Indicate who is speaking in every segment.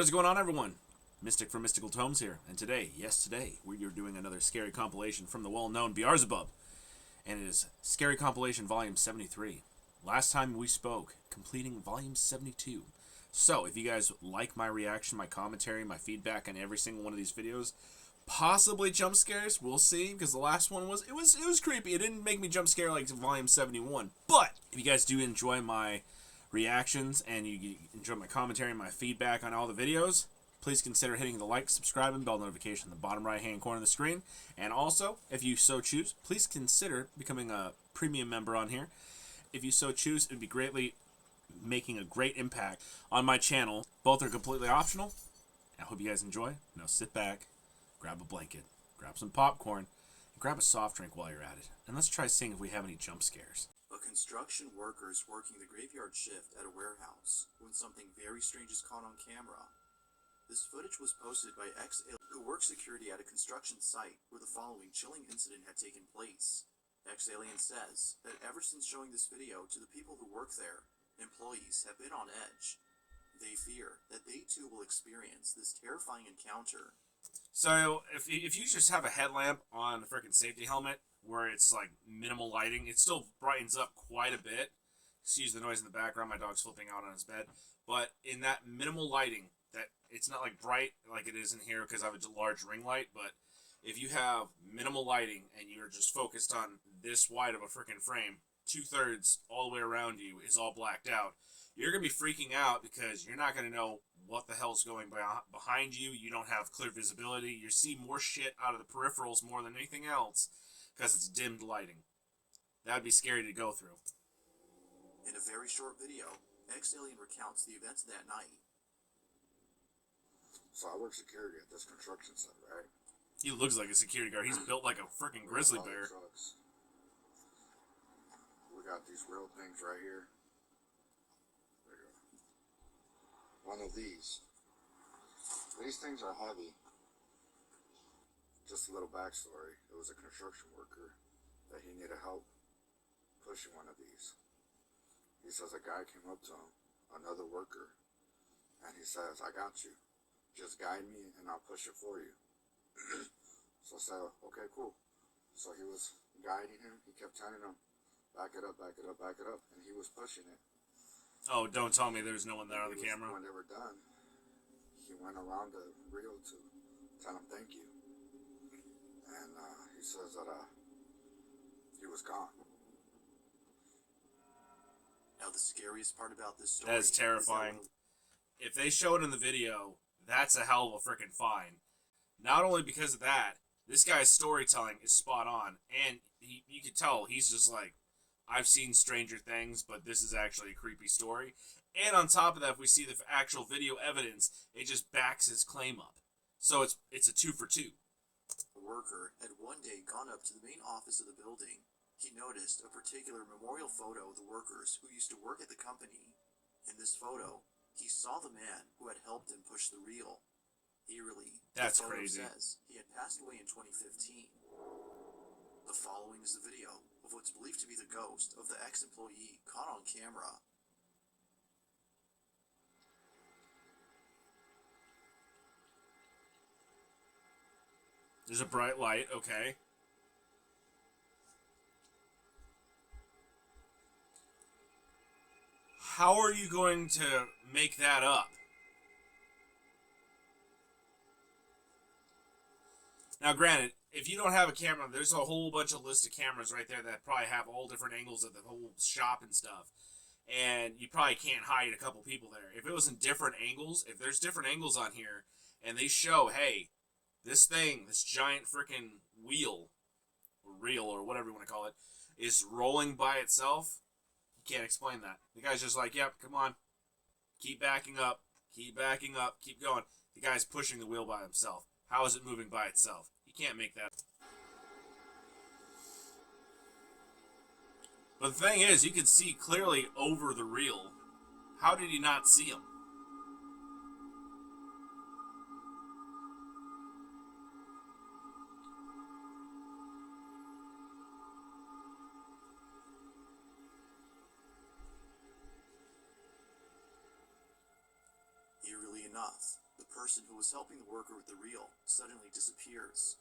Speaker 1: What is going on, everyone? Mystic from Mystical Tomes here, and today, yes today, we are doing another scary compilation from the well-known Beelzebub, and it is Scary Compilation Volume 73. Last time we spoke, completing Volume 72. So, if you guys like my reaction, my commentary, my feedback on every single one of these videos, possibly jump scares, we'll see, because the last one was creepy. It didn't make me jump scare like Volume 71, but if you guys do enjoy my reactions and you enjoy my commentary and my feedback on all the videos, please consider hitting the like, subscribe, and bell notification in the bottom right hand corner of the screen. And also, if you so choose, please consider becoming a premium member on here. If you so choose, it would be greatly making a great impact on my channel. Both are completely optional. I hope you guys enjoy. Now sit back, grab a blanket, grab some popcorn, and grab a soft drink while you're at it. And let's try seeing if we have any jump scares.
Speaker 2: A construction worker is working the graveyard shift at a warehouse when something very strange is caught on camera. This footage was posted by ex-alien who works security at a construction site where the following chilling incident had taken place. Ex-alien says that ever since showing this video to the people who work there, employees have been on edge. They fear that they too will experience this terrifying encounter.
Speaker 1: So, if you just have a headlamp on the freaking safety helmet, where it's like minimal lighting, it still brightens up quite a bit. Excuse the noise in the background, my dog's flipping out on his bed. But in that minimal lighting, that it's not like bright like it is in here because I have a large ring light, but if you have minimal lighting and you're just focused on this wide of a freaking frame, 2/3 all the way around you is all blacked out, you're going to be freaking out because you're not going to know what the hell's going behind you. You don't have clear visibility. You see more shit out of the peripherals more than anything else because it's dimmed lighting. That would be scary to go through.
Speaker 2: In a very short video, ex-alien recounts the events that night.
Speaker 3: So I work security at this construction site, right?
Speaker 1: He looks like a security guard. He's built like a freaking grizzly bear.
Speaker 3: Trucks. We got these real things right here. There you go. One of these. These things are heavy. Just a little backstory. It was a construction worker that he needed help pushing one of these. He says a guy came up to him, another worker, and he says, "I got you. Just guide me and I'll push it for you." So I said, "Okay, cool." So he was guiding him. He kept telling him, "Back it up, back it up, back it up." And he was pushing it.
Speaker 1: Oh, don't tell me there's no one there on the camera.
Speaker 3: When they were done, he went around the reel to tell him thank you. And he says that he was gone.
Speaker 2: Now the scariest part about this story
Speaker 1: That is terrifying. If they show it in the video, that's a hell of a freaking find. Not only because of that, this guy's storytelling is spot on, and you can tell he's just like, I've seen stranger things, but this is actually a creepy story. And on top of that, if we see the actual video evidence, it just backs his claim up. So it's a 2 for 2.
Speaker 2: A worker had one day gone up to the main office of the building. He noticed a particular memorial photo of the workers who used to work at the company. In this photo, he saw the man who had helped him push the reel. Eerily,
Speaker 1: That's
Speaker 2: the photo
Speaker 1: crazy.
Speaker 2: says he had passed away in 2015. The following is the video of what's believed to be the ghost of the ex-employee caught on camera.
Speaker 1: There's a bright light, okay. How are you going to make that up? Now, granted, if you don't have a camera, there's a whole bunch of list of cameras right there that probably have all different angles of the whole shop and stuff. And you probably can't hide a couple people there. If it was in different angles, if there's different angles on here, and they show, hey, this thing, this giant freaking wheel, or reel, or whatever you want to call it, is rolling by itself, you can't explain that. The guy's just like, yep, come on. Keep backing up. Keep backing up. Keep going. The guy's pushing the wheel by himself. How is it moving by itself? You can't make that. But the thing is, you can see clearly over the reel. How did he not see him?
Speaker 2: enough, The person who was helping the worker with the reel suddenly disappears.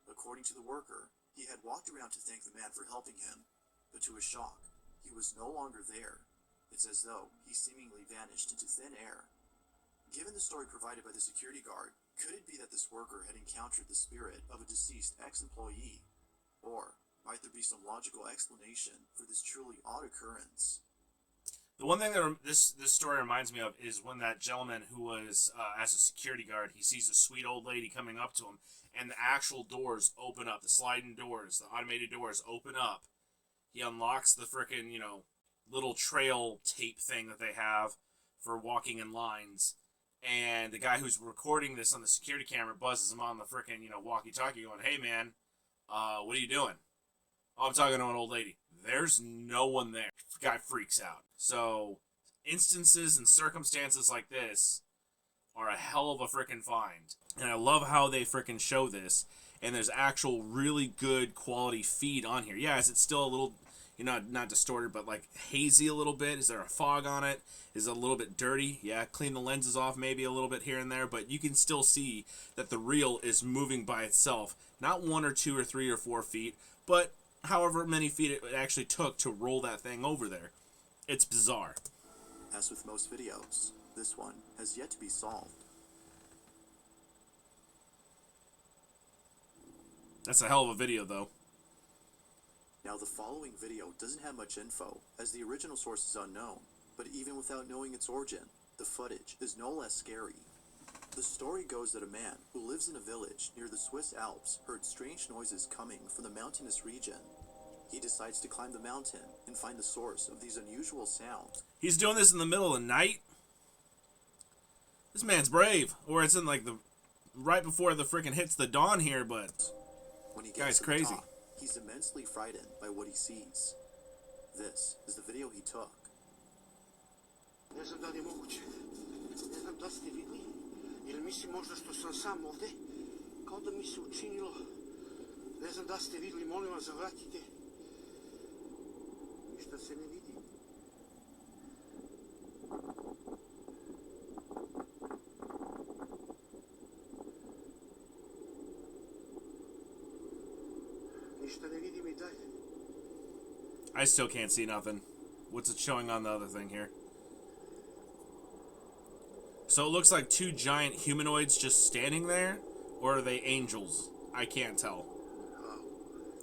Speaker 2: According to the worker, he had walked around to thank the man for helping him, but to his shock, he was no longer there. It's as though he seemingly vanished into thin air. Given the story provided by the security guard, could it be that this worker had encountered the spirit of a deceased ex-employee? Or might there be some logical explanation for this truly odd occurrence?
Speaker 1: The one thing that this story reminds me of is when that gentleman who was as a security guard, he sees a sweet old lady coming up to him, and the actual doors open up, the sliding doors, the automated doors open up. He unlocks the frickin', little trail tape thing that they have for walking in lines, and the guy who's recording this on the security camera buzzes him on the frickin', walkie-talkie going, "Hey, man, what are you doing?" "Oh, I'm talking to an old lady." There's no one there. Guy freaks out. So, instances and circumstances like this are a hell of a frickin' find. And I love how they frickin' show this. And there's actual really good quality feed on here. Yeah, is it still a little, not distorted, but like hazy a little bit? Is there a fog on it? Is it a little bit dirty? Yeah, clean the lenses off maybe a little bit here and there. But you can still see that the reel is moving by itself. Not 1 or 2 or 3 or 4 feet, but however many feet it actually took to roll that thing over there. It's bizarre.
Speaker 2: As with most videos, this one has yet to be solved.
Speaker 1: That's a hell of a video, though.
Speaker 2: Now, the following video doesn't have much info, as the original source is unknown, but even without knowing its origin, the footage is no less scary. The story goes that a man who lives in a village near the Swiss Alps heard strange noises coming from the mountainous region. He decides to climb the mountain and find the source of these unusual sounds.
Speaker 1: He's doing this in the middle of the night? This man's brave. Or it's in like right before the freaking hits the dawn here, but
Speaker 2: When he
Speaker 1: guy's
Speaker 2: gets to the
Speaker 1: crazy.
Speaker 2: top, he's immensely frightened by what he sees. This is the video he took.
Speaker 4: Не знам дали е могуće. Не знам да сте vidli. Ili mislim možda što sam sam ovde. Kao da mi se učinilo. Ne znam da ste vidli, molim vas zavratite. Ništa se ne vidi. Ništa ne vidim I dalje.
Speaker 1: I still can't see nothing. What's it showing on the other thing here? So it looks like 2 giant humanoids just standing there? Or are they angels? I can't tell.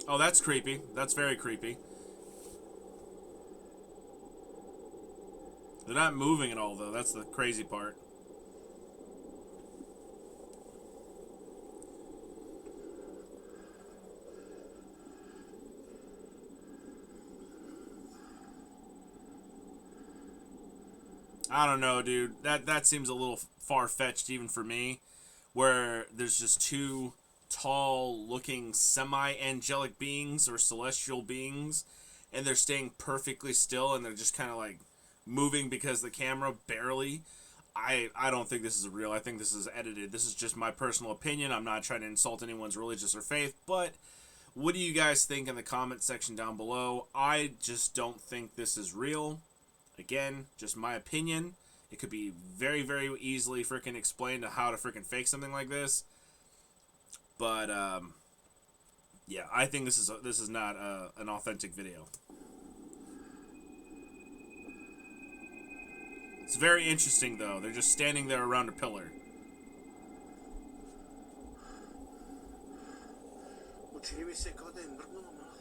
Speaker 1: Oh, that's creepy. That's very creepy. They're not moving at all, though. That's the crazy part. I don't know, dude. That seems a little far-fetched even for me, where there's just 2 tall-looking semi-angelic beings or celestial beings, and they're staying perfectly still, and they're just kind of like moving because the camera barely. I don't think this is real. I think this is edited. This is just my personal opinion. I'm not trying to insult anyone's religious or faith, but what do you guys think in the comment section down below? I just don't think this is real. Again, just my opinion. It could be very, very easily freaking explained to how to freaking fake something like this. But yeah, I think this is not an authentic video. It's very interesting though. They're just standing there around a pillar.
Speaker 4: Učini mi se kao da je mrdnulo malo.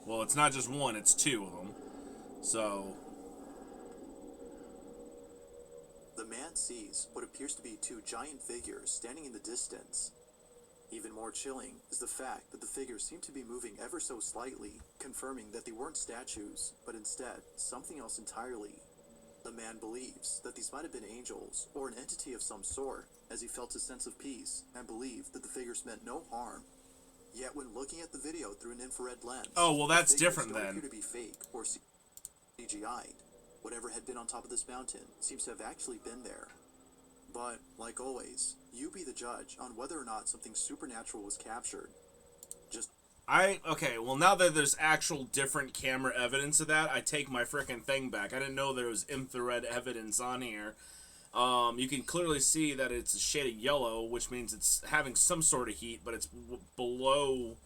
Speaker 1: Well, it's not just 1, it's 2 of them. So
Speaker 2: The man sees what appears to be 2 giant figures standing in the distance. Even more chilling is the fact that the figures seem to be moving ever so slightly, confirming that they weren't statues, but instead something else entirely. The man believes that these might have been angels or an entity of some sort, as he felt a sense of peace and believed that the figures meant no harm. Yet when looking at the video through an infrared lens,
Speaker 1: oh, well, that's
Speaker 2: the figures
Speaker 1: different
Speaker 2: don't
Speaker 1: then.
Speaker 2: appear to be fake or CGI'd. Whatever had been on top of this mountain seems to have actually been there. But, like always, you be the judge on whether or not something supernatural was captured.
Speaker 1: Okay, well, now that there's actual different camera evidence of that, I take my frickin' thing back. I didn't know there was infrared evidence on here. You can clearly see that it's a shade of yellow, which means it's having some sort of heat, but it's below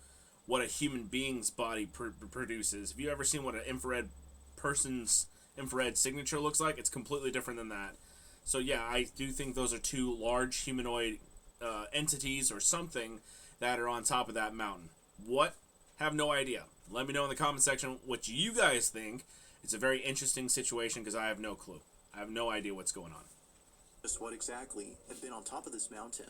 Speaker 1: what a human being's body produces. Have you ever seen what an infrared person's infrared signature looks like? It's completely different than that. So yeah, I do think those are two large humanoid entities or something that are on top of that mountain. What? Have no idea. Let me know in the comment section what you guys think. It's a very interesting situation because I have no clue. I have no idea what's going on.
Speaker 2: Just what exactly had been on top of this mountain?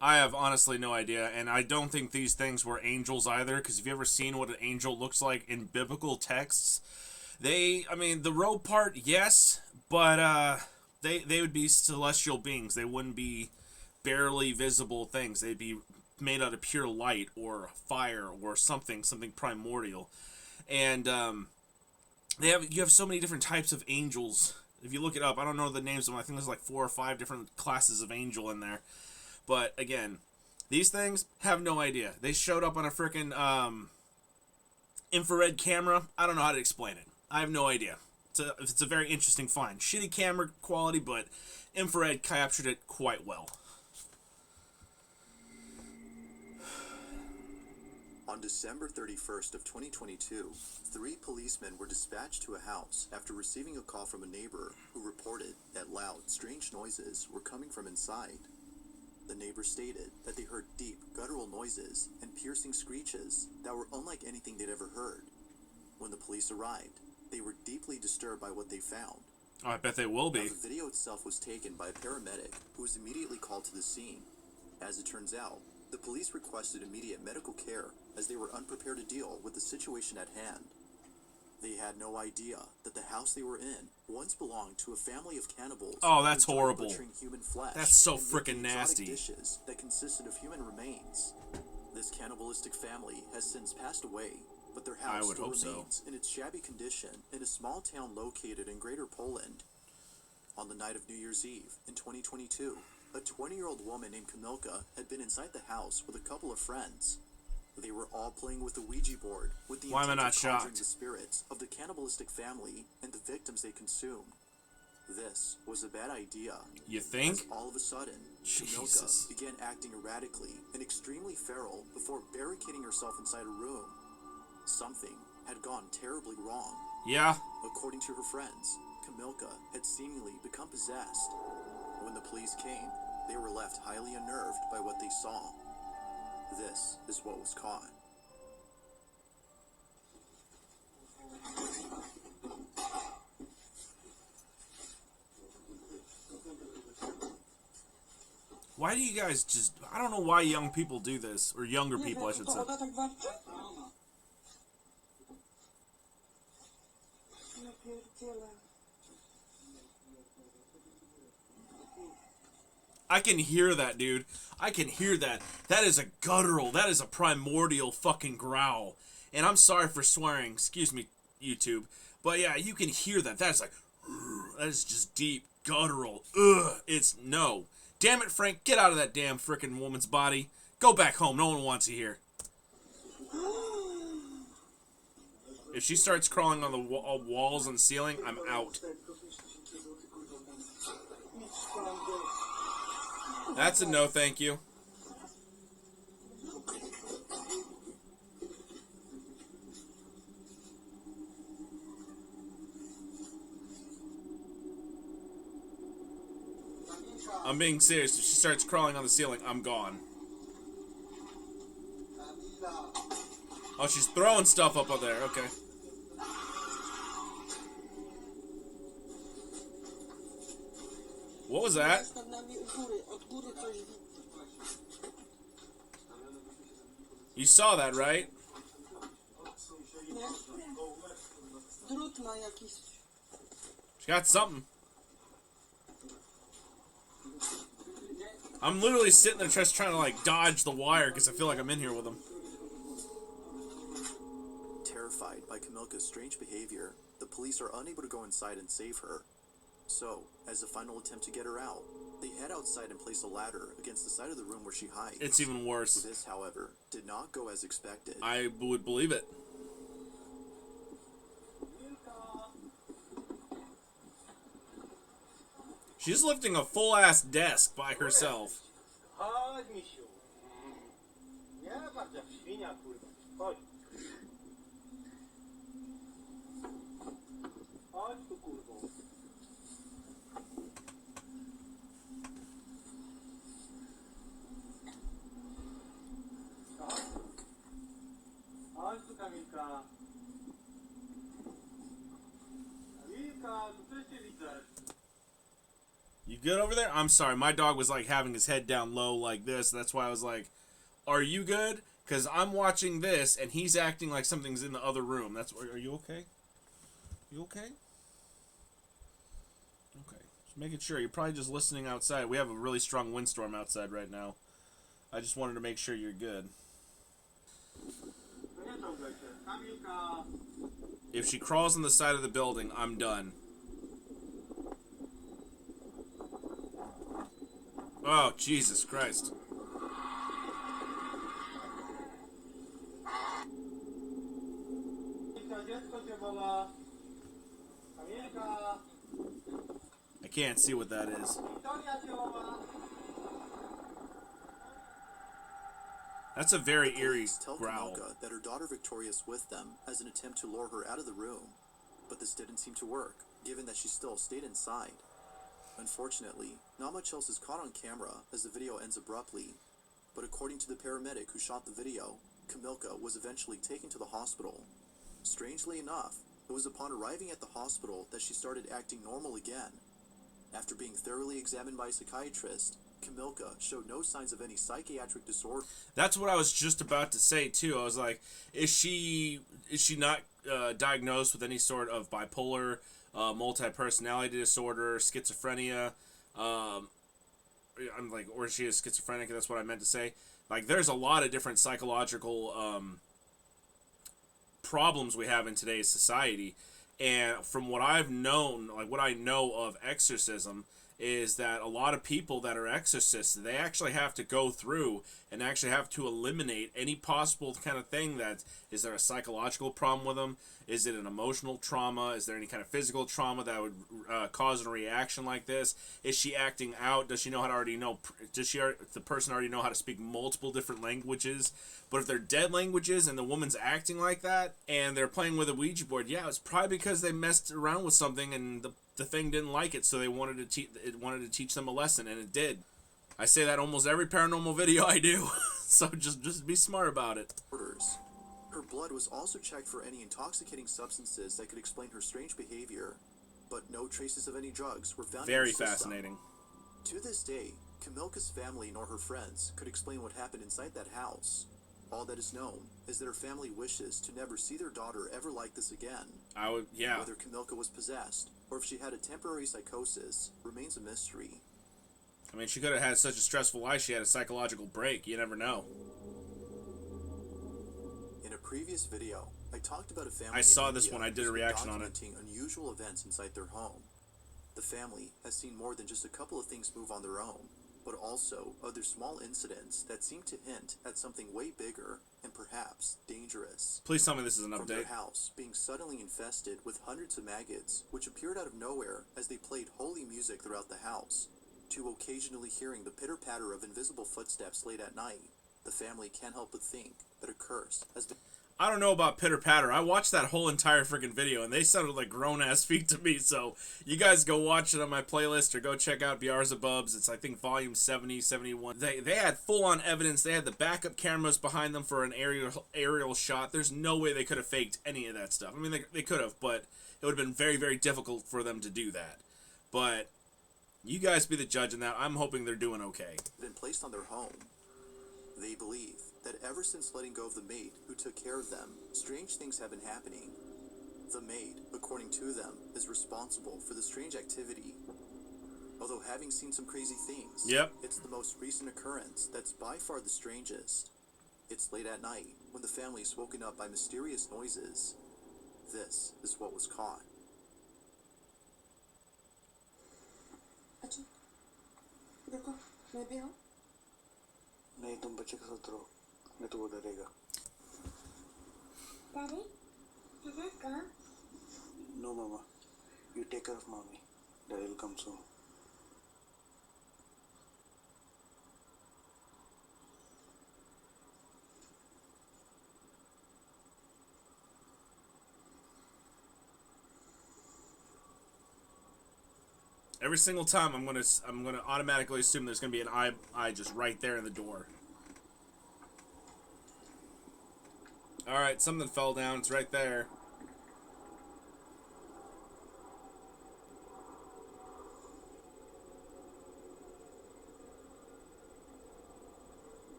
Speaker 1: I have honestly no idea, and I don't think these things were angels either, because have you ever seen what an angel looks like in biblical texts? I mean, the robe part, yes, but they would be celestial beings. They wouldn't be barely visible things. They'd be made out of pure light or fire or something primordial. And you have so many different types of angels. If you look it up, I don't know the names of them. I think there's like 4 or 5 different classes of angel in there. But again, these things, have no idea. They showed up on a freaking infrared camera. I don't know how to explain it. I have no idea. It's a very interesting find. Shitty camera quality, but infrared captured it quite well.
Speaker 2: On December 31st of 2022, 3 policemen were dispatched to a house after receiving a call from a neighbor who reported that loud, strange noises were coming from inside. The neighbor stated that they heard deep, guttural noises and piercing screeches that were unlike anything they'd ever heard. When the police arrived, they were deeply disturbed by what they found.
Speaker 1: Oh, I bet they will be.
Speaker 2: Now, the video itself was taken by a paramedic who was immediately called to the scene. As it turns out, the police requested immediate medical care as they were unprepared to deal with the situation at hand. They had no idea that the house they were in once belonged to a family of cannibals.
Speaker 1: Oh, that's
Speaker 2: who enjoyed
Speaker 1: horrible.
Speaker 2: butchering human flesh.
Speaker 1: That's so
Speaker 2: and making
Speaker 1: freaking
Speaker 2: exotic
Speaker 1: nasty.
Speaker 2: Dishes that consisted of human remains. This cannibalistic family has since passed away, but their house still remains in its shabby condition in a small town located in Greater Poland. On the night of New Year's Eve in 2022, a 20-year-old woman named Kamilka had been inside the house with a couple of friends. They were all playing with the Ouija board with the intent of conjuring the spirits of the cannibalistic family and the victims they consumed. This was a bad idea.
Speaker 1: You think?
Speaker 2: As all of a sudden, Kamilka began acting erratically and extremely feral before barricading herself inside a room. Something had gone terribly wrong.
Speaker 1: Yeah.
Speaker 2: According to her friends, Kamilka had seemingly become possessed. When the police came, they were left highly unnerved by what they saw. This is what was caught.
Speaker 1: Why do you guys just... I don't know why young people do this. Or younger people, I should say. I can hear that, dude. I can hear that. That is a guttural. That is a primordial fucking growl. And I'm sorry for swearing. Excuse me, YouTube. But yeah, you can hear that. That's like... That is just deep, guttural. Ugh. It's... No. Damn it, Frank. Get out of that damn frickin' woman's body. Go back home. No one wants you here. If she starts crawling on the walls and ceiling, I'm out. That's a no, thank you. I'm being serious. If she starts crawling on the ceiling, I'm gone. Oh, she's throwing stuff up there. Okay. What was that? You saw that, right? She got something. I'm literally sitting there just trying to like dodge the wire because I feel like I'm in here with them.
Speaker 2: Terrified by Kamilka's strange behavior, the police are unable to go inside and save her. So, as a final attempt to get her out, they head outside and place a ladder against the side of the room where she hides.
Speaker 1: It's even worse.
Speaker 2: This, however, did not go as expected.
Speaker 1: I would believe it. She's lifting a full-ass desk by herself.
Speaker 5: Chodź, misiu. Nie patrz jak świnia, kurwa. Chodź. Chodź tu, kurwo. Chodź. Chodź tu, Kamilka. Kamilka, tu też cię widzę.
Speaker 1: You good over there? I'm sorry, my dog was like having his head down low like this. That's why I was like, are you good? Because I'm watching this and he's acting like something's in the other room. That's are you okay? You okay? Okay. Just making sure. You're probably just listening outside. We have a really strong windstorm outside right now. I just wanted to make sure you're good. If she crawls on the side of the building, I'm done. Oh, Jesus Christ. I can't see what that is. That's a very eerie
Speaker 2: Tell
Speaker 1: growl.
Speaker 2: Kamilka that her daughter Victoria is with them as an attempt to lure her out of the room, but this didn't seem to work, given that she still stayed inside. Unfortunately, not much else is caught on camera as the video ends abruptly, but according to the paramedic who shot the video, Kamilka was eventually taken to the hospital. Strangely enough, it was upon arriving at the hospital that she started acting normal again. After being thoroughly examined by a psychiatrist, Kamilka showed no signs of any psychiatric disorder.
Speaker 1: That's what I was just about to say too. I was like, is she not diagnosed with any sort of bipolar, multi-personality disorder, schizophrenia? I'm like, or is she a schizophrenic? That's what I meant to say. Like, there's a lot of different psychological problems we have in today's society, and from what I've known, like what I know of exorcism, is that a lot of people that are exorcists, they actually have to go through and actually have to eliminate any possible kind of thing. That is there a psychological problem with them? Is it an emotional trauma? Is there any kind of physical trauma that would cause a reaction like this? Is she acting out? Does she know how to already know? Does the person already know how to speak multiple different languages? But if they're dead languages and the woman's acting like that and they're playing with a Ouija board, yeah, it's probably because they messed around with something and the thing didn't like it, so they wanted to teach them a lesson, and it did. I say that almost every paranormal video I do, so just be smart about it.
Speaker 2: Her blood was also checked for any intoxicating substances that could explain her strange behavior, but no traces of any drugs were found.
Speaker 1: Very
Speaker 2: in her system.
Speaker 1: fascinating.
Speaker 2: To this day, Kamilka's family nor her friends could explain what happened inside that house. All that is known is that her family wishes to never see their daughter ever like this again.
Speaker 1: Yeah.
Speaker 2: Whether Kamilka was possessed or if she had a temporary psychosis remains a mystery.
Speaker 1: I mean, she could have had such a stressful life, she had a psychological break. You never know.
Speaker 2: In a previous video, I talked about a family.
Speaker 1: I saw this one. I did a reaction on it.
Speaker 2: Documenting unusual events inside their home. The family has seen more than just a couple of things move on their own, but also other small incidents that seem to hint at something way bigger and perhaps dangerous.
Speaker 1: Please tell me this is an
Speaker 2: From their
Speaker 1: update.
Speaker 2: house being suddenly infested with hundreds of maggots, which appeared out of nowhere as they played holy music throughout the house, to occasionally hearing the pitter-patter of invisible footsteps late at night, the family can't help but think that a curse has been...
Speaker 1: I don't know about pitter patter. I watched that whole entire freaking video and they sounded like grown ass feet to me. So you guys go watch it on my playlist or go check out Beelzebub's. It's I think volume 70, 71. They had full on evidence. They had the backup cameras behind them for an aerial shot. There's no way they could have faked any of that stuff. I mean they could have, but it would have been very, very difficult for them to do that. But you guys be the judge in that. I'm hoping they're doing okay.
Speaker 2: Been placed on their home. They believe that ever since letting go of the maid who took care of them, strange things have been happening. The maid, according to them, is responsible for the strange activity. Although having seen some crazy things,
Speaker 1: Yep.
Speaker 2: It's the most recent occurrence that's by far the strangest. It's late at night when the family is woken up by mysterious noises. This is what was caught.
Speaker 6: देखो मैं भी हूँ
Speaker 4: नहीं तुम बच्चे के साथ रहो नहीं तो वो डरेगा
Speaker 6: Daddy, is that go?
Speaker 4: No मामा you take care of mummy daddy will come soon
Speaker 1: Every single time, I'm gonna automatically assume there's gonna be an eye just right there in the door. All right, something fell down. It's right there.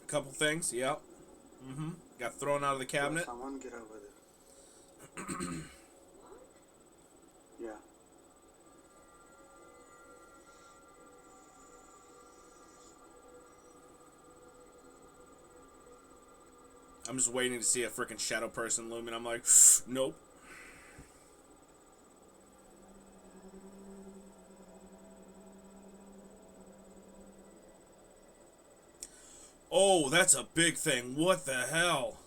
Speaker 1: A couple things. Yep. Got thrown out of the cabinet.
Speaker 4: Someone get over there. Yeah.
Speaker 1: I'm just waiting to see a freaking shadow person loom, and I'm like, nope. Oh, that's a big thing. What the hell?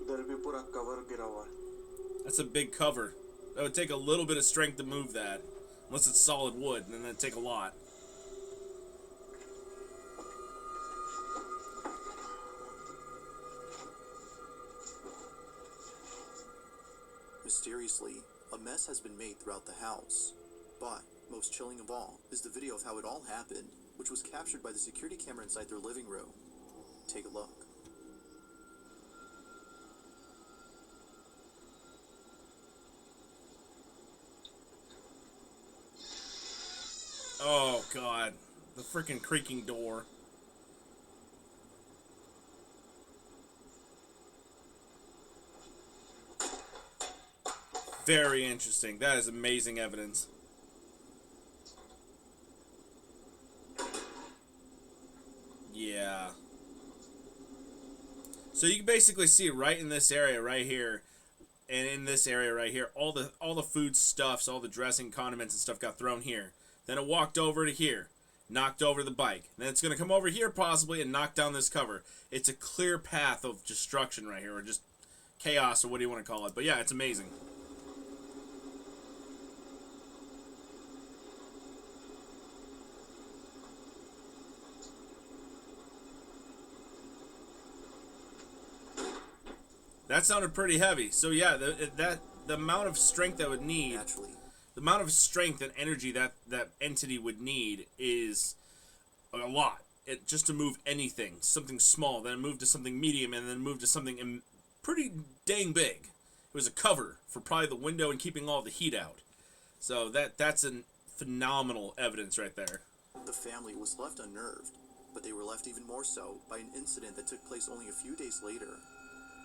Speaker 4: उधर भी पूरा cover गिरा हुआ है.
Speaker 1: That's a big cover. That would take a little bit of strength to move that. Unless it's solid wood, and then that'd take a lot.
Speaker 2: Mysteriously, a mess has been made throughout the house. But, most chilling of all, is the video of how it all happened, which was captured by the security camera inside their living room. Take a look.
Speaker 1: Oh, God. The freaking creaking door. Very interesting. That is amazing evidence. Yeah. So you can basically see right in this area right here, and in this area right here, all the food stuffs, all the dressing, condiments, and stuff got thrown here. Then it walked over to here, knocked over the bike. Then it's gonna come over here possibly and knock down this cover. It's a clear path of destruction right here, or just chaos, or what do you want to call it? But yeah, it's amazing. That sounded pretty heavy. So yeah, the amount of strength that would need,
Speaker 2: Naturally,
Speaker 1: the amount of strength and energy that entity would need is a lot. Just to move anything, something small, then move to something medium, and then move to something pretty dang big. It was a cover for probably the window and keeping all the heat out. So that's a phenomenal evidence right there.
Speaker 2: the family was left unnerved, but they were left even more so by an incident that took place only a few days later.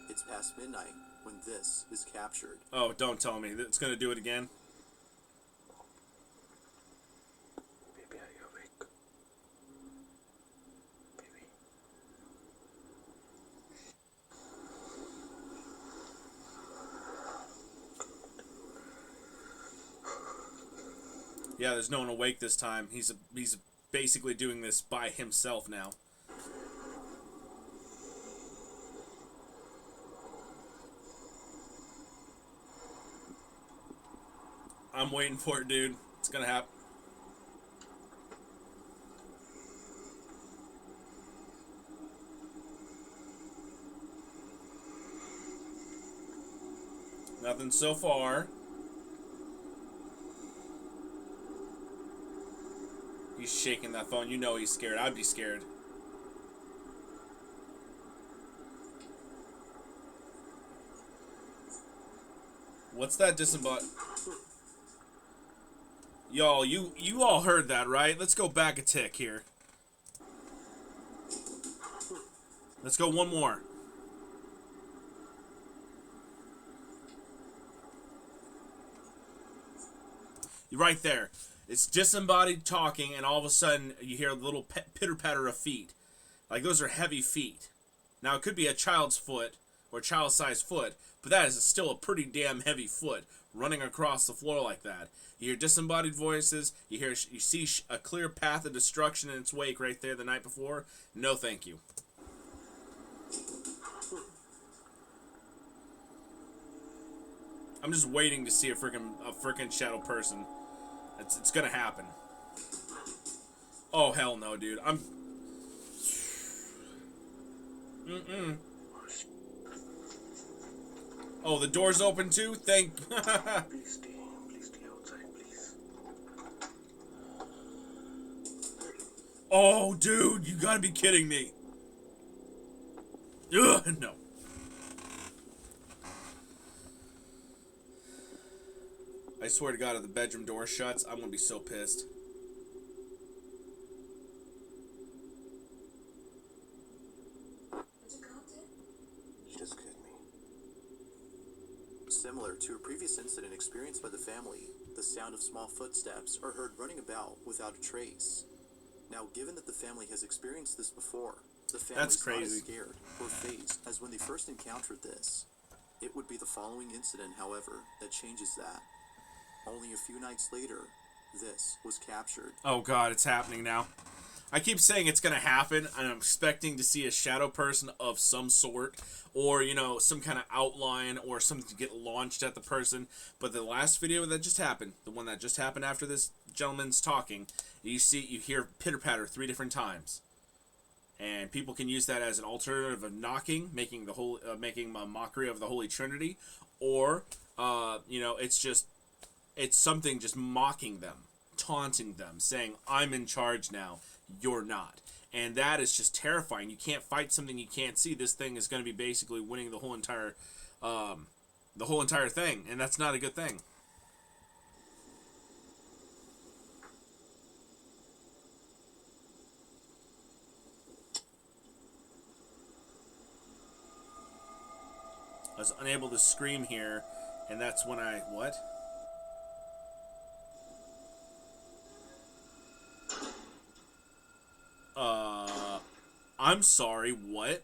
Speaker 2: It's past midnight when this is captured.
Speaker 1: Oh, don't tell me. It's going to do it again.
Speaker 4: Baby, are you awake? Baby.
Speaker 1: Yeah, there's no one awake this time. He's basically doing this by himself now. I'm waiting for it, dude. It's gonna happen. Nothing so far. He's shaking that phone. You know he's scared. I'd be scared. What's that disembodied? Y'all, you all heard that, right? Let's go back a tick here. Let's go one more. You're right there. It's disembodied talking, and all of a sudden you hear a little pitter-patter of feet. Like, those are heavy feet. Now, it could be a child's foot, or a child-sized foot, but that is still a pretty damn heavy foot running across the floor like that. You hear disembodied voices. You see a clear path of destruction in its wake right there the night before. No, thank you. I'm just waiting to see a freaking shadow person. It's gonna happen. Oh hell no, dude. Oh, the door's open too? Thank...
Speaker 4: Please stay outside, please.
Speaker 1: Oh, dude, you gotta be kidding me. Ugh, no. I swear to God, if the bedroom door shuts, I'm gonna be so pissed.
Speaker 4: He just scared me.
Speaker 2: Similar to a previous incident experienced by the family, the sound of small footsteps are heard running about without a trace. Now, given that the family has experienced this before, the family's not as scared or phased as when they first encountered this. It would be the following incident, however, that changes that. Only a few nights later, this was captured.
Speaker 1: Oh God, it's happening now. I keep saying it's gonna happen, and I'm expecting to see a shadow person of some sort, or, you know, some kind of outline, or something to get launched at the person. But the last video that just happened, the one that just happened after this gentleman's talking, you hear pitter-patter 3 different times. And people can use that as an alternative of knocking, making a mockery of the Holy Trinity, or, you know, it's something just mocking them, taunting them, saying, I'm in charge now, you're not. And that is just terrifying. You can't fight something you can't see. This thing is going to be basically winning the whole entire thing, and that's not a good thing. I was unable to scream here, and that's when I... What? I'm sorry, what?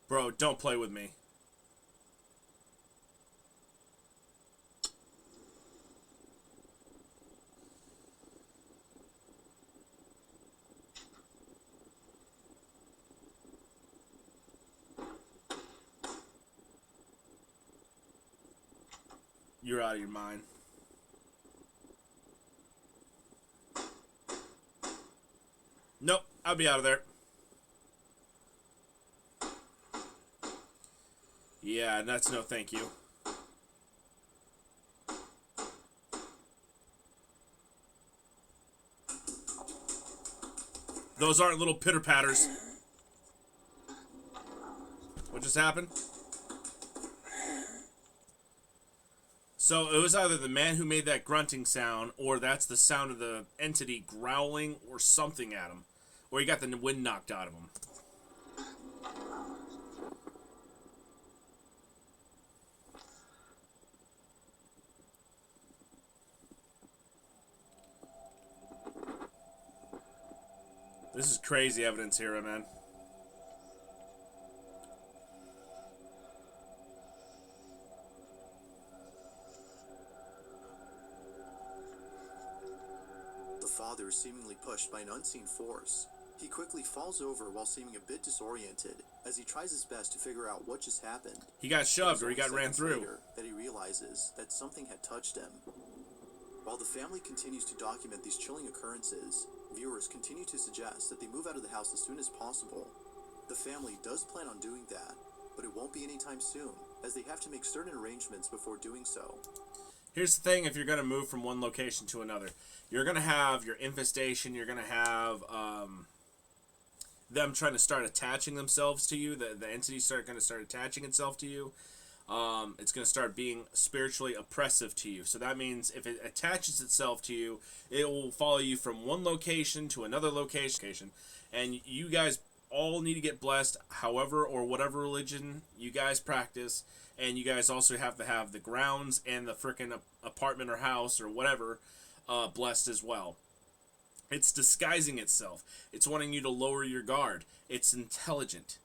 Speaker 1: Bro, don't play with me. You're out of your mind. Nope, I'll be out of there. Yeah, that's no thank you. Those aren't little pitter-patters. What just happened? So it was either the man who made that grunting sound, or that's the sound of the entity growling or something at him. Or he got the wind knocked out of him. This is crazy evidence here, man.
Speaker 2: The father is seemingly pushed by an unseen force. He quickly falls over while seeming a bit disoriented as he tries his best to figure out what just happened.
Speaker 1: He got shoved or he got ran through.
Speaker 2: Later, that he realizes that something had touched him. While the family continues to document these chilling occurrences, viewers continue to suggest that they move out of the house as soon as possible. The family does plan on doing that, but it won't be anytime soon, as they have to make certain arrangements before doing so.
Speaker 1: Here's the thing, if you're going to move from one location to another, you're going to have your infestation, you're going to have them trying to start attaching themselves to you, the entities going to start attaching itself to you. It's going to start being spiritually oppressive to you. So that means if it attaches itself to you, it will follow you from one location to another location. And you guys all need to get blessed, however or whatever religion you guys practice. And you guys also have to have the grounds and the frickin' apartment or house or whatever blessed as well. It's disguising itself. It's wanting you to lower your guard. It's intelligent.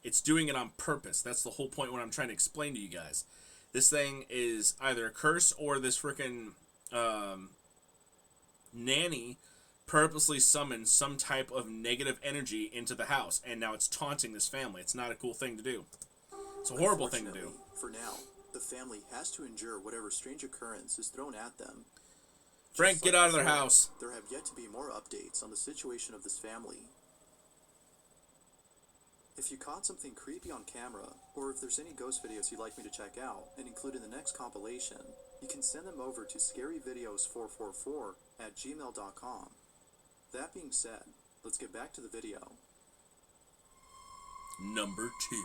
Speaker 1: It's doing it on purpose. That's the whole point what I'm trying to explain to you guys. This thing is either a curse or this frickin' nanny purposely summoned some type of negative energy into the house. And now it's taunting this family. It's not a cool thing to do. It's a horrible thing to do.
Speaker 2: For now, the family has to endure whatever strange occurrence is thrown at them.
Speaker 1: Frank,
Speaker 2: Just
Speaker 1: get
Speaker 2: like
Speaker 1: out of their
Speaker 2: before,
Speaker 1: house.
Speaker 2: There have yet to be more updates on the situation of this family. If you caught something creepy on camera, or if there's any ghost videos you'd like me to check out and include in the next compilation, you can send them over to scaryvideos444@gmail.com. That being said, let's get back to the video.
Speaker 1: Number 2.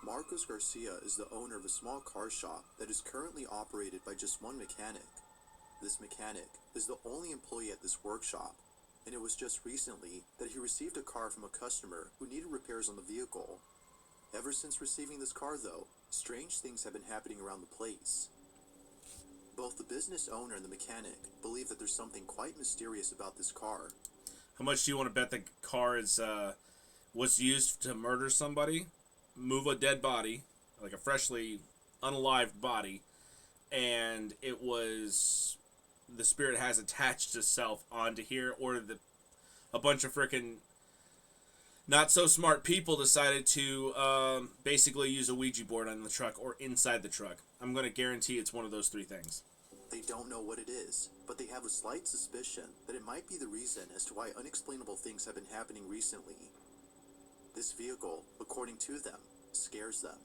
Speaker 2: Marcos Garcia is the owner of a small car shop that is currently operated by just one mechanic. This mechanic is the only employee at this workshop, and it was just recently that he received a car from a customer who needed repairs on the vehicle. Ever since receiving this car, though, strange things have been happening around the place. Both the business owner and the mechanic believe that there's something quite mysterious about this car.
Speaker 1: How much do you want to bet the car is was used to murder somebody, move a dead body, like a freshly unalived body, and it was the spirit has attached itself onto here, or a bunch of frickin' not so smart people decided to basically use a Ouija board on the truck or inside the truck. I'm going to guarantee it's one of those 3 things.
Speaker 2: They don't know what it is, but they have a slight suspicion that it might be the reason as to why unexplainable things have been happening recently. This vehicle, according to them, scares them.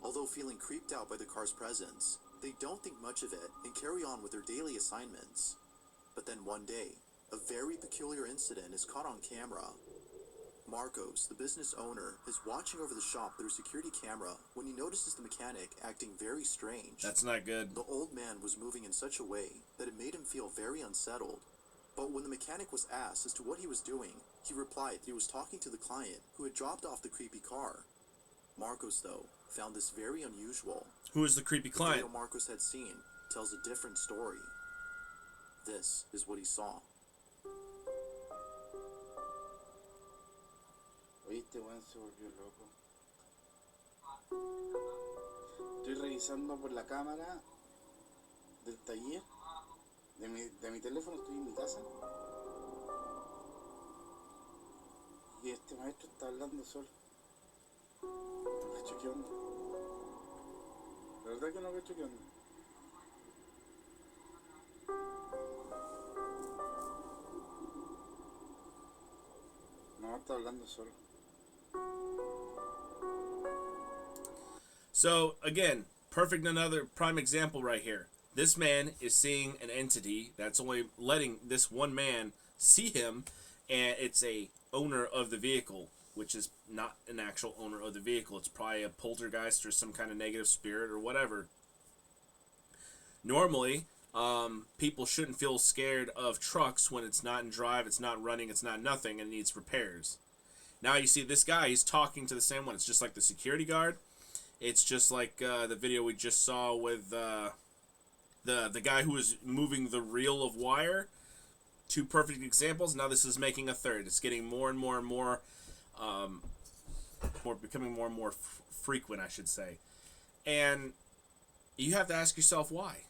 Speaker 2: Although feeling creeped out by the car's presence, they don't think much of it and carry on with their daily assignments. But then one day, a very peculiar incident is caught on camera. Marcos, the business owner, is watching over the shop through a security camera when he notices the mechanic acting very strange.
Speaker 1: That's not good.
Speaker 2: The old man was moving in such a way that it made him feel very unsettled. But when the mechanic was asked as to what he was doing, he replied that he was talking to the client who had dropped off the creepy car. Marcos, though, found this very unusual.
Speaker 1: Who is the creepy
Speaker 2: The
Speaker 1: client?
Speaker 2: video Marcos had seen tells a different story. This is what he saw.
Speaker 7: Oye, este weón se volvió loco. Estoy revisando por la cámara del taller de mi teléfono, estoy en mi casa. Y este maestro está hablando solo. No cacho qué onda. La verdad que no cacho qué onda. No, está hablando solo.
Speaker 1: So, again, perfect another prime example right here. This man is seeing an entity that's only letting this one man see him, and it's a owner of the vehicle, which is not an actual owner of the vehicle. It's probably a poltergeist or some kind of negative spirit or whatever. Normally, people shouldn't feel scared of trucks when it's not in drive, it's not running, it's not nothing, and it needs repairs. Now you see this guy, he's talking to the same one. It's just like the security guard. It's just like the video we just saw with the guy who was moving the reel of wire. 2 perfect examples. Now this is making a third. It's getting more and more and more, becoming more and more frequent, I should say. And you have to ask yourself why.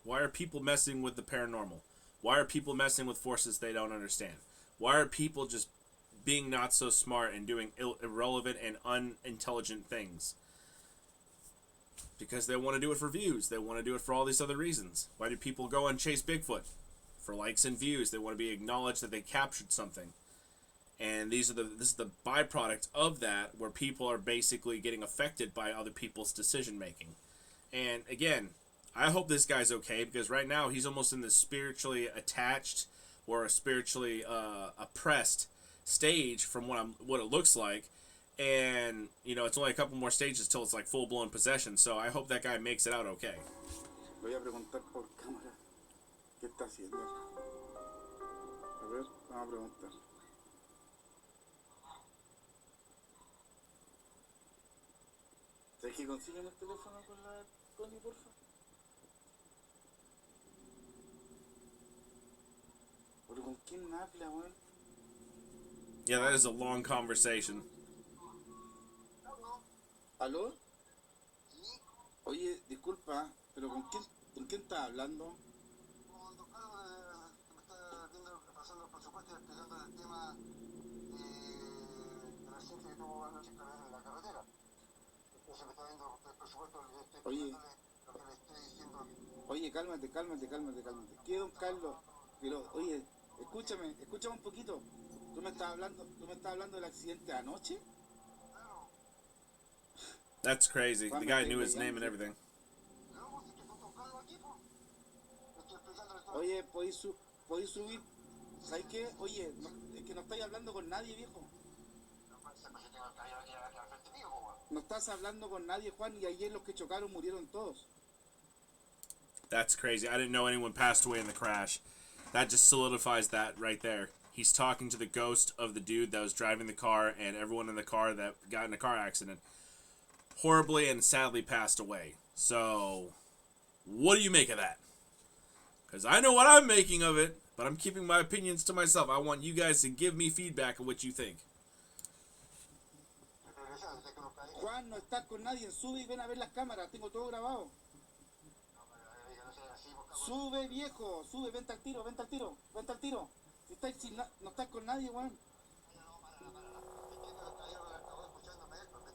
Speaker 1: Why are people messing with the paranormal? Why are people messing with forces they don't understand? Why are people just being not so smart and doing irrelevant and unintelligent things? Because they want to do it for views. They want to do it for all these other reasons. Why do people go and chase Bigfoot? For likes and views. They want to be acknowledged that they captured something. And this is the byproduct of that, where people are basically getting affected by other people's decision making. And again, I hope this guy's okay, because right now he's almost in this spiritually attached or a spiritually oppressed stage from what it looks like. And, you know, it's only a couple more stages till it's like full-blown possession. So I hope that guy makes it out okay.
Speaker 7: Voy a preguntar por cámara qué está haciendo. A ver, vamos a preguntar. ¿Sabes que consiguen el teléfono con la Connie, porfa? ¿Pero con quién habla, weón?
Speaker 1: Yeah, that is a long conversation.
Speaker 7: ¿Aló? Oye, disculpa, pero con quién estás hablando?
Speaker 4: Con el doctor que me está viendo, pasando el presupuesto y explicando el tema del accidente que tuvo anoche en la carretera. Entonces me está viendo el presupuesto, le estoy explicándole lo que le estoy diciendo.
Speaker 7: Oye, cálmate. ¿Qué, don Carlos? Pero, oye, escúchame un poquito. ¿Tú me estás hablando del accidente de anoche?
Speaker 1: That's crazy.
Speaker 7: Juan,
Speaker 1: The
Speaker 7: me
Speaker 1: guy
Speaker 7: estáis
Speaker 1: knew his name
Speaker 7: weyando.
Speaker 1: and everything.
Speaker 7: Oye, podéis subir. ¿Sabes qué? Oye, es que no estáis hablando con nadie, viejo. No estás hablando con nadie, Juan, y ayer los que chocaron murieron todos.
Speaker 1: That's crazy. I didn't know anyone passed away in the crash. That just solidifies that right there. He's talking to the ghost of the dude that was driving the car and everyone in the car that got in a car accident horribly and sadly passed away. So, what do you make of that? Because I know what I'm making of it, but I'm keeping my opinions to myself. I want you guys to give me feedback of what you think.
Speaker 7: Juan, no estás con nadie. Sube y ven a ver las cámaras. Tengo todo grabado. Sube, viejo. Sube, vente al tiro. No estás con nadie, Juan.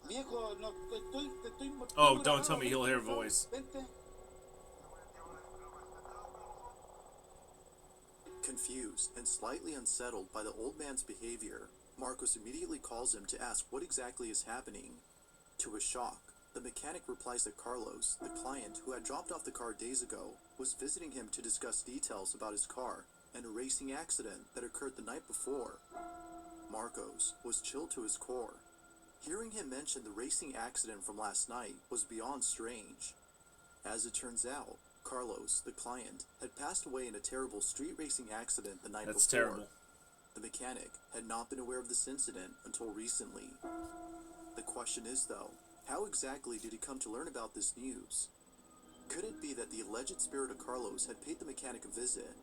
Speaker 7: Viejo, no, te estoy
Speaker 1: Oh, don't tell me he'll hear voice.
Speaker 7: Vente.
Speaker 2: Confused and slightly unsettled by the old man's behavior, Marcos immediately calls him to ask what exactly is happening. To his shock, the mechanic replies that Carlos, the client who had dropped off the car days ago, was visiting him to discuss details about his car and a racing accident that occurred the night before. Marcos was chilled to his core. Hearing him mention the racing accident from last night was beyond strange. As it turns out, Carlos, the client, had passed away in a terrible street racing accident the night
Speaker 1: That's
Speaker 2: before.
Speaker 1: terrible.
Speaker 2: The mechanic had not been aware of this incident until recently. The question is, though, how exactly did he come to learn about this news? Could it be that the alleged spirit of Carlos had paid the mechanic a visit?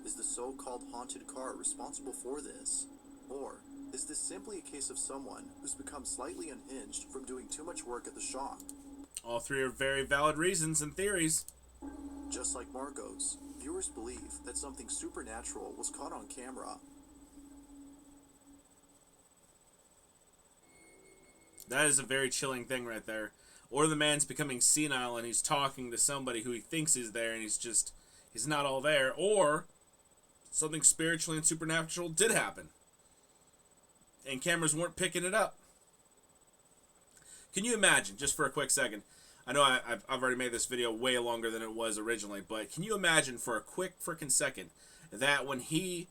Speaker 2: Is the so-called haunted car responsible for this? Or is this simply a case of someone who's become slightly unhinged from doing too much work at the shop?
Speaker 1: All three are very valid reasons and theories.
Speaker 2: Just like Marcos, viewers believe that something supernatural was caught on camera.
Speaker 1: That is a very chilling thing right there. Or the man's becoming senile and he's talking to somebody who he thinks is there and he's not all there. Or something spiritually and supernatural did happen. And cameras weren't picking it up. Can you imagine, just for a quick second, I know I've already made this video way longer than it was originally, but can you imagine for a quick freaking second that when he's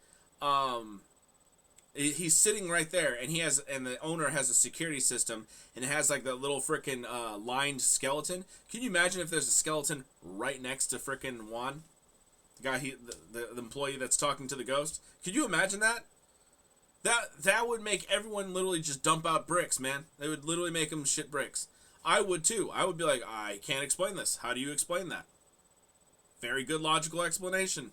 Speaker 1: sitting right there and the owner has a security system and it has like that little freaking lined skeleton. Can you imagine if there's a skeleton right next to freaking Juan, the guy the employee that's talking to the ghost? Could you imagine that? That would make everyone literally just dump out bricks, man. They would literally make them shit bricks. I would too. I would be like, I can't explain this. How do you explain that? Very good logical explanation.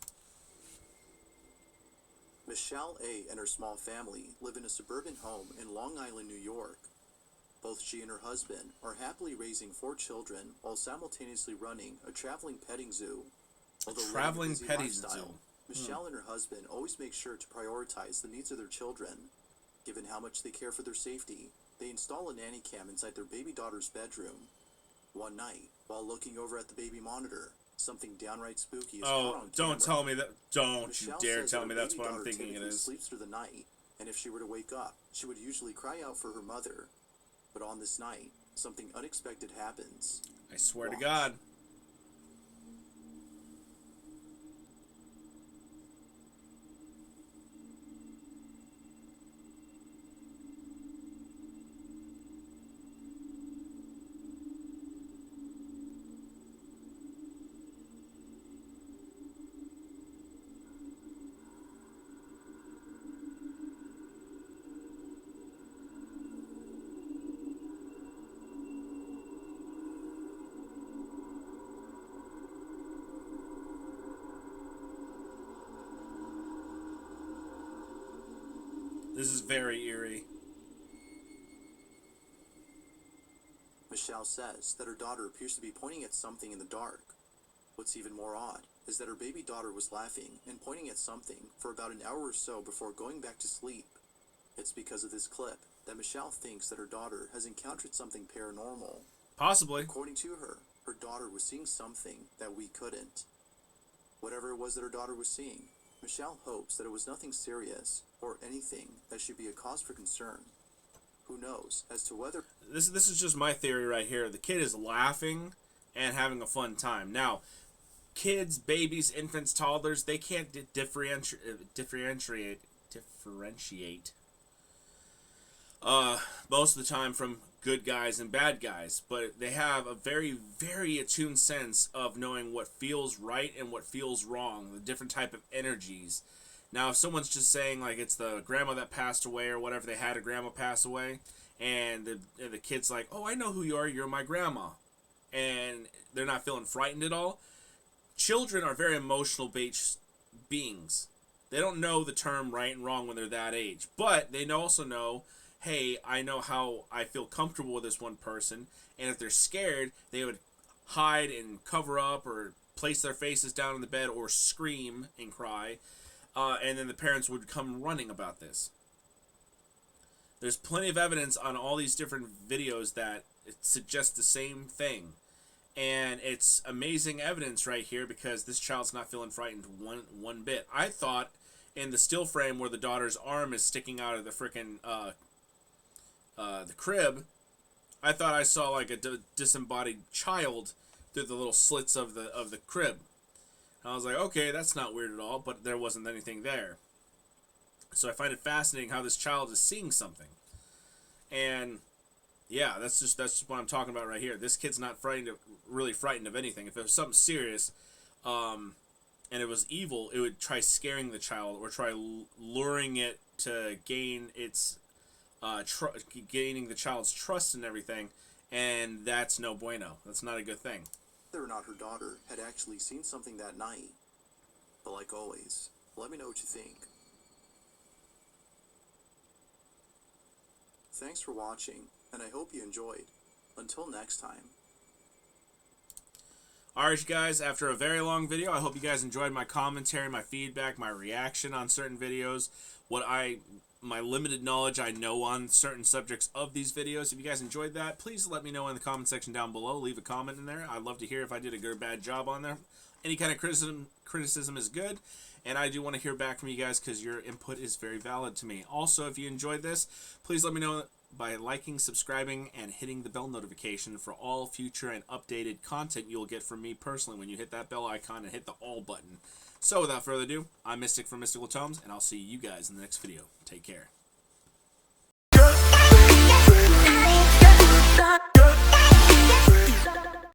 Speaker 2: Michelle A. and her small family live in a suburban home in Long Island, New York. Both she and her husband are happily raising 4 children while simultaneously running a traveling petting zoo. Although
Speaker 1: Traveling
Speaker 2: living a busy
Speaker 1: petting
Speaker 2: lifestyle,
Speaker 1: zoo.
Speaker 2: Michelle and her husband always make sure to prioritize the needs of their children. Given how much they care for their safety, they install a nanny cam inside their baby daughter's bedroom. One night, while looking over at the baby monitor, something downright spooky is caught on camera.
Speaker 1: Don't tell me that. Don't
Speaker 2: Michelle
Speaker 1: you dare
Speaker 2: says
Speaker 1: tell
Speaker 2: that
Speaker 1: me
Speaker 2: her
Speaker 1: that's
Speaker 2: baby
Speaker 1: what I'm
Speaker 2: daughter
Speaker 1: thinking it
Speaker 2: typically
Speaker 1: is.
Speaker 2: sleeps through the night, and if she were to wake up, she would usually cry out for her mother. But on this night, something unexpected happens.
Speaker 1: I swear to
Speaker 2: Watch.
Speaker 1: God. This is very eerie.
Speaker 2: Michelle says that her daughter appears to be pointing at something in the dark. What's even more odd is that her baby daughter was laughing and pointing at something for about an hour or so before going back to sleep. It's because of this clip that Michelle thinks that her daughter has encountered something paranormal.
Speaker 1: Possibly.
Speaker 2: According to her, her daughter was seeing something that we couldn't. Whatever it was that her daughter was seeing, Michelle hopes that it was nothing serious or anything that should be a cause for concern. Who knows as to whether...
Speaker 1: This is just my theory right here. The kid is laughing and having a fun time. Now, kids, babies, infants, toddlers, they can't differentiate most of the time from good guys and bad guys, but they have a very, very attuned sense of knowing what feels right and what feels wrong, the different type of energies. Now, if someone's just saying, like, it's the grandma that passed away or whatever, they had a grandma pass away, and the kid's like, oh, I know who you are, you're my grandma, and they're not feeling frightened at all. Children are very emotional beings. They don't know the term right and wrong when they're that age, but they also know, hey, I know how I feel comfortable with this one person, and if they're scared, they would hide and cover up or place their faces down in the bed or scream and cry, and then the parents would come running about this. There's plenty of evidence on all these different videos that it suggests the same thing. And it's amazing evidence right here because this child's not feeling frightened one bit. I thought in the still frame where the daughter's arm is sticking out of the frickin' the crib, I thought I saw like a disembodied child through the little slits of the crib. And I was like, okay, that's not weird at all, but there wasn't anything there. So I find it fascinating how this child is seeing something. And yeah, that's just what I'm talking about right here. This kid's not really frightened of anything. If it was something serious, and it was evil, it would try scaring the child or try luring it to gain its gaining the child's trust and everything, and that's no bueno. That's not a good thing.
Speaker 2: Whether or not her daughter had actually seen something that night. But like always, let me know what you think. Thanks for watching, and I hope you enjoyed. Until next time.
Speaker 1: Alright, guys, after a very long video, I hope you guys enjoyed my commentary, my feedback, my reaction on certain videos, my limited knowledge I know on certain subjects of these videos. If you guys enjoyed that, please let me know in the comment section down below. Leave a comment in there. I'd love to hear if I did a good or bad job on there. Any kind of criticism is good, and I do want to hear back from you guys because your input is very valid to me. Also, if you enjoyed this, please let me know by liking, subscribing, and hitting the bell notification for all future and updated content you'll get from me personally when you hit that bell icon and hit the all button. So without further ado, I'm Mystic from Mystical Tomes, and I'll see you guys in the next video. Take care.